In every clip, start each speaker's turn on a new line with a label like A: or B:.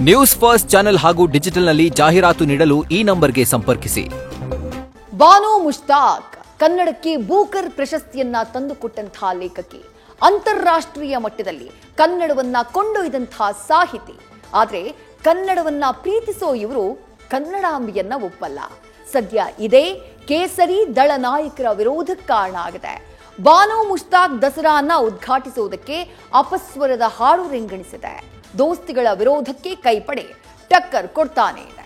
A: News first channel ಹಾಗೂ ಡಿಜಿಟಲ್ನಲ್ಲಿ ಜಾಹೀರಾತು ನೀಡಲು ಈ ನಂಬರ್ಗೆ ಸಂಪರ್ಕಿಸಿ.
B: ಬಾನು ಮುಷ್ತಾಕ್ ಕನ್ನಡಕ್ಕೆ ಬೂಕರ್ ಪ್ರಶಸ್ತಿಯನ್ನ ತಂದುಕೊಟ್ಟಂತಹ ಲೇಖಕಿ, ಅಂತಾರಾಷ್ಟ್ರೀಯ ಮಟ್ಟದಲ್ಲಿ ಕನ್ನಡವನ್ನ ಕೊಂಡೊಯ್ದಂತಹ ಸಾಹಿತಿ. ಆದ್ರೆ ಕನ್ನಡವನ್ನ ಪ್ರೀತಿಸೋ ಇವರು ಕನ್ನಡಾಂಬಿಯನ್ನ ಒಪ್ಪಲ್ಲ. ಸದ್ಯ ಇದೇ ಕೇಸರಿ ದಳ ನಾಯಕರ ವಿರೋಧಕ್ಕೆ ಕಾರಣ ಆಗಿದೆ. ಬಾನು ಮುಷ್ತಾಕ್ ದಸರಾನ ಉದ್ಘಾಟಿಸುವುದಕ್ಕೆ ಅಪಸ್ವರದ ಹಾಡು ರಿಂಗಣಿಸಿದೆ. ದೋಸ್ತಿಗಳ ವಿರೋಧಕ್ಕೆ ಕೈಪಡೆ ಟಕ್ಕರ್ ಕೊಡ್ತಾನೆ ಇದೆ.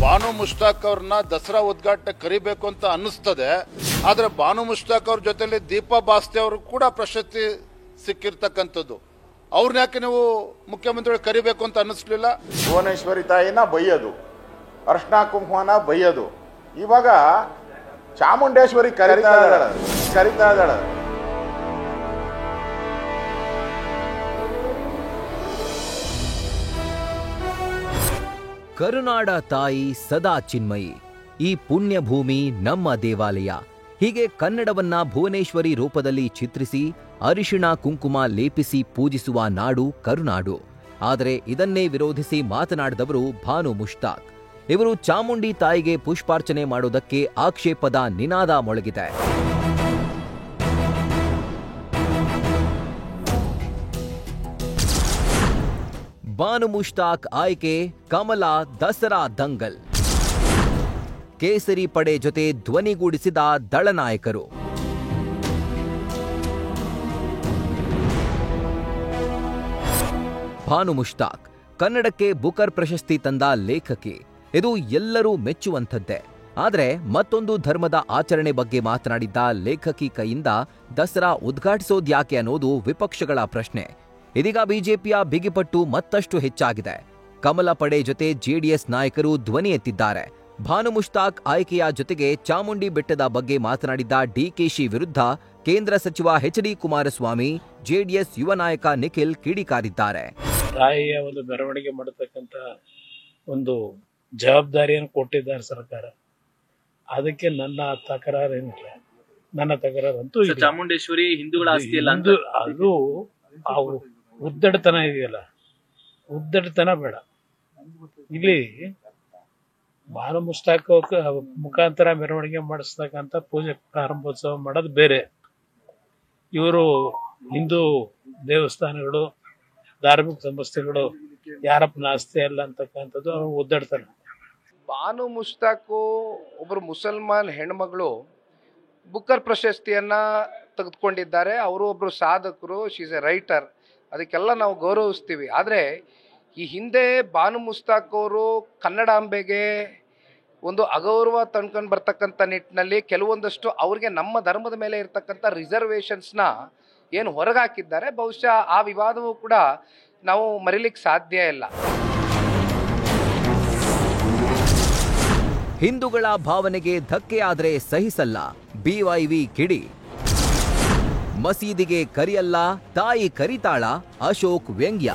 C: ಬಾನು ಮುಷ್ತಾಕ್ ಅವ್ರನ್ನ ದಸರಾ ಉದ್ಘಾಟನೆ ಕರಿಬೇಕು ಅಂತ ಅನ್ನಿಸ್ತದೆ. ಆದ್ರೆ ಬಾನು ಮುಷ್ತಾಕ್ ಅವ್ರ ಜೊತೆಲಿ ದೀಪಾ ಬಾಸ್ತೆ ಅವರು ಕೂಡ ಪ್ರಶಸ್ತಿ ಸಿಕ್ಕಿರ್ತಕ್ಕಂಥದ್ದು. ಅವ್ರನ್ನ ಯಾಕೆ ನೀವು ಮುಖ್ಯಮಂತ್ರಿಗಳು ಕರಿಬೇಕು ಅಂತ ಅನ್ನಿಸ್ಲಿಲ್ಲ?
D: ಭುವನೇಶ್ವರಿ ತಾಯಿನ ಬೈಯೋದು, ಅರ್ಶನ ಕುಂಕುಮನ ಬೈಯೋದು. ಇವಾಗ ಚಾಮುಂಡೇಶ್ವರಿ ಕರಿತಾ ಇದ್ದಾಳೆ.
A: ಕರುನಾಡ ತಾಯಿ ಸದಾ ಚಿನ್ಮಯಿ, ಈ ಪುಣ್ಯ ಭೂಮಿ ನಮ್ಮ ದೇವಾಲಯ. ಹೀಗೆ ಕನ್ನಡವನ್ನ ಭುವನೇಶ್ವರಿ ರೂಪದಲ್ಲಿ ಚಿತ್ರಿಸಿ ಅರಿಶಿಣ ಕುಂಕುಮ ಲೇಪಿಸಿ ಪೂಜಿಸುವ ನಾಡು ಕರುನಾಡು. ಆದರೆ ಇದನ್ನೇ ವಿರೋಧಿಸಿ ಮಾತನಾಡಿದವರು ಬಾನು ಮುಷ್ತಾಕ್. ಇವರು ಚಾಮುಂಡಿ ತಾಯಿಗೆ ಪುಷ್ಪಾರ್ಚನೆ ಮಾಡುವುದಕ್ಕೆ ಆಕ್ಷೇಪದ ನಿನಾದ ಮೊಳಗಿದೆ. ಬಾನು ಮುಷ್ತಾಕ್ ಆಯ್ಕೆ ಕಮಲಾ ದಸರಾ ದಂಗಲ್. ಕೇಸರಿ ಪಡೆ ಜೊತೆ ಧ್ವನಿಗೂಡಿಸಿದ ದಳನಾಯಕರು. ಬಾನು ಮುಷ್ತಾಕ್ ಕನ್ನಡಕ್ಕೆ ಬುಕರ್ ಪ್ರಶಸ್ತಿ ತಂದ ಲೇಖಕಿ. ಇದು ಎಲ್ಲರೂ ಮೆಚ್ಚುವಂಥದ್ದೇ. ಆದರೆ ಮತ್ತೊಂದು ಧರ್ಮದ ಆಚರಣೆ ಬಗ್ಗೆ ಮಾತನಾಡಿದ್ದ ಲೇಖಕಿ ಕೈಯಿಂದ ದಸರಾ ಉದ್ಘಾಟಿಸೋದ್ಯಾಕೆ ಅನ್ನೋದು ವಿಪಕ್ಷಗಳ ಪ್ರಶ್ನೆ. ಇದೀಗ ಬಿಜೆಪಿಯ ಬಿಗಿಪಟ್ಟು ಮತ್ತಷ್ಟು ಹೆಚ್ಚಾಗಿದೆ. ಕಮಲ ಪಡೆ ಜೊತೆ ಜೆಡಿಎಸ್ ನಾಯಕರು ಧ್ವನಿ ಎತ್ತಿದ್ದಾರೆ. ಬಾನು ಮುಷ್ತಾಕ್ ಆಯ್ಕೆಯ ಜೊತೆಗೆ ಚಾಮುಂಡಿ ಬೆಟ್ಟದ ಬಗ್ಗೆ ಮಾತನಾಡಿದ್ದ ಡಿಕೆಶಿ ವಿರುದ್ಧ ಕೇಂದ್ರ ಸಚಿವ ಎಚ್.ಡಿ. ಕುಮಾರಸ್ವಾಮಿ, ಜೆಡಿಎಸ್ ಯುವ ನಾಯಕ ನಿಖಿಲ್ ಕಿಡಿಕಾರಿದ್ದಾರೆ.
E: ತಾಯಿಯ ಒಂದು ಮೆರವಣಿಗೆ ಮಾಡತಕ್ಕಂತ ಒಂದು ಜವಾಬ್ದಾರಿಯನ್ನು ಕೊಟ್ಟಿದ್ದಾರೆ ಸರ್ಕಾರ. ಅದಕ್ಕೆ ನನ್ನ ತಕರಾರೇನಿಲ್ಲ. ನನ್ನ ತಕರಾರಂತೂ
F: ಚಾಮುಂಡೇಶ್ವರಿ ಹಿಂದೂಗಳ ಆಸ್ತಿ ಅಲ್ಲ ಅಂತ.
E: ಅದು ಉದ್ದಡತನ ಇದೆಯಲ್ಲ, ಉದ್ದಡತನ ಬೇಡ. ಇಲ್ಲಿ ಬಾನು ಮುಷ್ತಾಕ್ ಮುಖಾಂತರ ಮೆರವಣಿಗೆ ಮಾಡಿಸ್ತಕ್ಕಂಥ ಪೂಜೆ ಪ್ರಾರಂಭೋತ್ಸವ ಮಾಡೋದು ಬೇರೆ. ಇವರು ಹಿಂದೂ ದೇವಸ್ಥಾನಗಳು, ಧಾರ್ಮಿಕ ಸಂಸ್ಥೆಗಳು ಯಾರಪ್ಪನ ಆಸ್ತಿ ಅಲ್ಲ ಅಂತಕ್ಕಂಥದ್ದು ಅವ್ರು ಒದ್ದಾಡ್ತಾನೆ.
G: ಬಾನು ಮುಷ್ತಾಕು ಒಬ್ಬರು ಮುಸಲ್ಮಾನ್ ಹೆಣ್ಮಗಳು ಬುಕ್ಕರ್ ಪ್ರಶಸ್ತಿಯನ್ನ ತೆಗೆದುಕೊಂಡಿದ್ದಾರೆ. ಅವರು ಒಬ್ಬರು ಸಾಧಕರು, ಶಿ ಈಸ್ ಎ ರೈಟರ್. ಅದಕ್ಕೆಲ್ಲ ನಾವು ಗೌರವಿಸ್ತೀವಿ. ಆದರೆ ಈ ಹಿಂದೆ ಬಾನು ಮುಷ್ತಾಕ್ ಅವರು ಕನ್ನಡಾಂಬೆಗೆ ಒಂದು ಅಗೌರವ ತಂದ್ಕೊಂಡು ಬರ್ತಕ್ಕಂಥ ನಿಟ್ಟಿನಲ್ಲಿ ಕೆಲವೊಂದಷ್ಟು ಅವ್ರಿಗೆ ನಮ್ಮ ಧರ್ಮದ ಮೇಲೆ ಇರ್ತಕ್ಕಂಥ ರಿಸರ್ವೇಷನ್ಸ್ನ ಏನು ಹೊರಗಾಕಿದ್ದಾರೆ. ಬಹುಶಃ ಆ ವಿವಾದವೂ ಕೂಡ ನಾವು ಮರಿಲಿಕ್ಕೆ ಸಾಧ್ಯ ಇಲ್ಲ.
A: ಹಿಂದೂಗಳ ಭಾವನೆಗೆ ಧಕ್ಕೆ ಆದರೆ ಸಹಿಸಲ್ಲ, ಬಿವೈವಿ ಕಿಡಿ. ಮಸೀದಿಗೆ ಕರಿಯಲ್ಲ, ತಾಯಿ ಕರಿತಾಳ, ಅಶೋಕ್ ವ್ಯಂಗ್ಯ.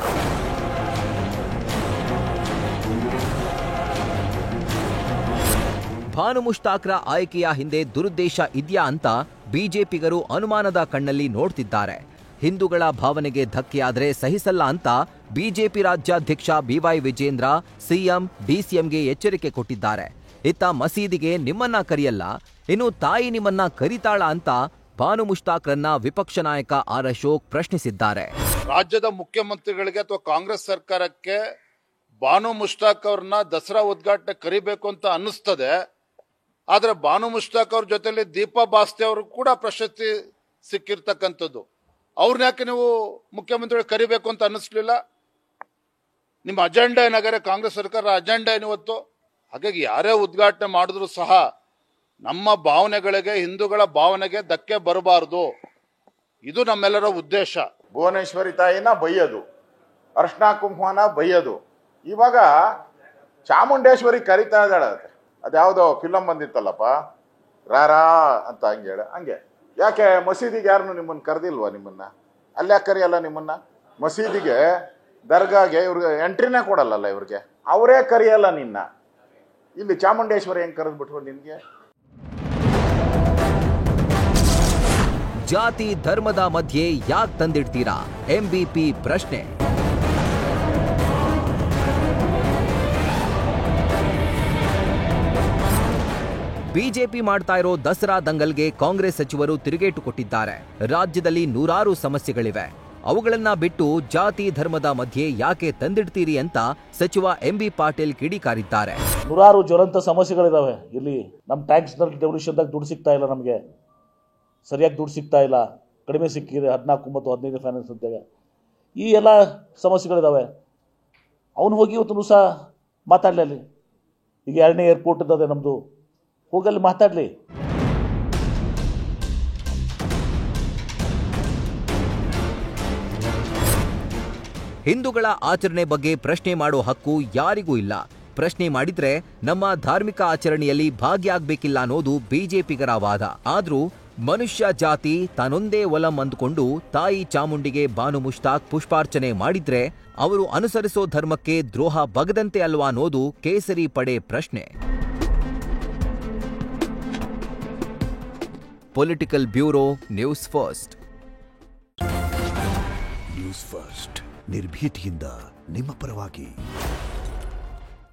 A: ಬಾನು ಮುಷ್ತಾಕ್ರ ಆಯ್ಕೆಯ ಹಿಂದೆ ದುರುದ್ದೇಶ ಇದೆಯಾ ಅಂತ ಬಿಜೆಪಿಗರು ಅನುಮಾನದ ಕಣ್ಣಲ್ಲಿ ನೋಡ್ತಿದ್ದಾರೆ. ಹಿಂದೂಗಳ ಭಾವನೆಗೆ ಧಕ್ಕೆಯಾದರೆ ಸಹಿಸಲ್ಲ ಅಂತ ಬಿಜೆಪಿ ರಾಜ್ಯಾಧ್ಯಕ್ಷ ಬಿವೈ ವಿಜೇಂದ್ರ ಸಿಎಂ ಡಿಸಿಎಂಗೆ ಎಚ್ಚರಿಕೆ ಕೊಟ್ಟಿದ್ದಾರೆ. ಇತ್ತ ಮಸೀದಿಗೆ ನಿಮ್ಮನ್ನ ಕರಿಯಲ್ಲ, ಇನ್ನು ತಾಯಿ ನಿಮ್ಮನ್ನ ಕರಿತಾಳ ಅಂತ ಬಾನು ಮುಷ್ತಾಕ್ರನ್ನ ವಿಪಕ್ಷ ನಾಯಕ ಆರ್ ಅಶೋಕ್ ಪ್ರಶ್ನಿಸಿದ್ದಾರೆ.
C: ರಾಜ್ಯದ ಮುಖ್ಯಮಂತ್ರಿಗಳಿಗೆ ಅಥವಾ ಕಾಂಗ್ರೆಸ್ ಸರ್ಕಾರಕ್ಕೆ ಬಾನು ಮುಷ್ತಾಕ್ ಅವ್ರನ್ನ ದಸರಾ ಉದ್ಘಾಟನೆ ಕರಿಬೇಕು ಅಂತ ಅನ್ನಿಸ್ತದೆ. ಆದ್ರೆ ಬಾನು ಮುಷ್ತಾಕ್ ಅವ್ರ ಜೊತೆಲಿ ದೀಪಾ ಬಾಸ್ತೆ ಅವರು ಕೂಡ ಪ್ರಶಸ್ತಿ ಸಿಕ್ಕಿರ್ತಕ್ಕಂಥದ್ದು. ಅವ್ರನ್ನ ಯಾಕೆ ನೀವು ಮುಖ್ಯಮಂತ್ರಿಗಳು ಕರಿಬೇಕು ಅಂತ ಅನ್ನಿಸ್ಲಿಲ್ಲ? ನಿಮ್ಮ ಅಜೆಂಡಾ ಏನಾಗಾರೆ ಕಾಂಗ್ರೆಸ್ ಸರ್ಕಾರ ಅಜೆಂಡಾ ಏನಿವತ್ತು? ಹಾಗಾಗಿ ಯಾರೇ ಉದ್ಘಾಟನೆ ಮಾಡಿದ್ರು ಸಹ ನಮ್ಮ ಭಾವನೆಗಳಿಗೆ, ಹಿಂದೂಗಳ ಭಾವನೆಗೆ ಧಕ್ಕೆ ಬರಬಾರದು. ಇದು ನಮ್ಮೆಲ್ಲರ ಉದ್ದೇಶ.
D: ಭುವನೇಶ್ವರಿ ತಾಯಿನ ಬೈಯೋದು, ಅರ್ಶನ ಕುಂಕುಮನ ಬೈಯೋದು. ಇವಾಗ ಚಾಮುಂಡೇಶ್ವರಿ ಕರಿತಾ ಇದ್ದಾಳೆ. ಅದ್ಯಾವುದೋ ಫಿಲಮ್ ಬಂದಿತ್ತಲ್ಲಪ್ಪ, ರಾರಾ ಅಂತ ಹಂಗೆ ಯಾಕೆ ಮಸೀದಿಗೆ ಯಾರನ್ನು ನಿಮ್ಮನ್ನು ಕರೆದಿಲ್ವಾ? ನಿಮ್ಮನ್ನ ಅಲ್ಯಾಕೆ ಕರಿಯಲ್ಲ? ನಿಮ್ಮನ್ನ ಮಸೀದಿಗೆ ದರ್ಗಾಗೆ ಇವ್ರಿಗೆ ಎಂಟ್ರಿನೇ ಕೊಡಲ್ಲಲ್ಲ ಇವ್ರಿಗೆ. ಅವರೇ ಕರೆಯಲ್ಲ ನಿನ್ನ. ಇಲ್ಲಿ ಚಾಮುಂಡೇಶ್ವರಿ ಹೆಂಗ್ ಕರೆದ್ಬಿಟ್ರು ನಿನ್ಗೆ?
A: ಜಾತಿ ಧರ್ಮದ ಮಧ್ಯೆ ಯಾಕೆ ತಂದಿಡ್ತೀರಾ? ಎಂಬಿಪಿ ಪ್ರಶ್ನೆ. ಬಿಜೆಪಿ ಮಾಡ್ತಾ ಇರೋ ದಸರಾ ದಂಗಲ್ಗೆ ಕಾಂಗ್ರೆಸ್ ಸಚಿವರು ತಿರುಗೇಟು ಕೊಟ್ಟಿದ್ದಾರೆ. ರಾಜ್ಯದಲ್ಲಿ ನೂರಾರು ಸಮಸ್ಯೆಗಳಿವೆ, ಅವುಗಳನ್ನ ಬಿಟ್ಟು ಜಾತಿ ಧರ್ಮದ ಮಧ್ಯೆ ಯಾಕೆ ತಂದಿಡ್ತೀರಿ ಅಂತ ಸಚಿವ ಎಂಬಿ ಪಾಟೀಲ್ ಕಿಡಿಕಾರಿದ್ದಾರೆ.
H: ನೂರಾರು ಜ್ವಲಂತ ಸಮಸ್ಯೆಗಳಿದಾವೆ. ಇಲ್ಲಿ ನಮ್ಮ ಟ್ಯಾಕ್ಸ್ ಡೆವಲ್ಯೂಷನ್ದಾಗ ದುಡ್ಡು ಸಿಗ್ತಾ ಇಲ್ಲ, ನಮಗೆ ಸರಿಯಾಗಿ ದುಡ್ಡು ಸಿಗ್ತಾ ಇಲ್ಲ, ಕಡಿಮೆ ಸಿಕ್ಕಿದೆ 14 ಮತ್ತು 15 ಫೈನಾನ್ಸ್ ಅಂತಾಗ. ಈ ಎಲ್ಲ ಸಮಸ್ಯೆಗಳಿದಾವೆ. ಅವನು ಹೋಗಿ ಇವತ್ತು ಸಹ ಮಾತಾಡಲಿ. ಅಲ್ಲಿ ಈಗ 2ನೇ ಏರ್ಪೋರ್ಟ್ ಇದ್ದದೆ ನಮ್ಮದು, ಹೋಗಲ್ಲಿ ಮಾತಾಡಲಿ.
A: ಹಿಂದೂಗಳ ಆಚರಣೆ ಬಗ್ಗೆ ಪ್ರಶ್ನೆ ಮಾಡೋ ಹಕ್ಕು ಯಾರಿಗೂ ಇಲ್ಲ. ಪ್ರಶ್ನೆ ಮಾಡಿದ್ರೆ ನಮ್ಮ ಧಾರ್ಮಿಕ ಆಚರಣೆಯಲ್ಲಿ ಭಾಗಿಯಾಗಬೇಕಿಲ್ಲ ಅನ್ನೋದು ಬಿಜೆಪಿಗರ ವಾದ. ಆದ್ರೂ ಮನುಷ್ಯ ಜಾತಿ ತಾನೊಂದೇ ಒಲಂ ಅಂದುಕೊಂಡು ತಾಯಿ ಚಾಮುಂಡಿಗೆ ಬಾನು ಮುಷ್ತಾಕ್ ಪುಷ್ಪಾರ್ಚನೆ ಮಾಡಿದ್ರೆ ಅವರು ಅನುಸರಿಸೋ ಧರ್ಮಕ್ಕೆ ದ್ರೋಹ ಬಗದಂತೆ ಅಲ್ವಾ ಅನ್ನೋದು ಕೇಸರಿ ಪಡೆ ಪ್ರಶ್ನೆ. Political bureau, news first.
I: News first ನಿರ್ಭೀತಿಯಿಂದ ನಿಮ್ಮ ಪರವಾಗಿ.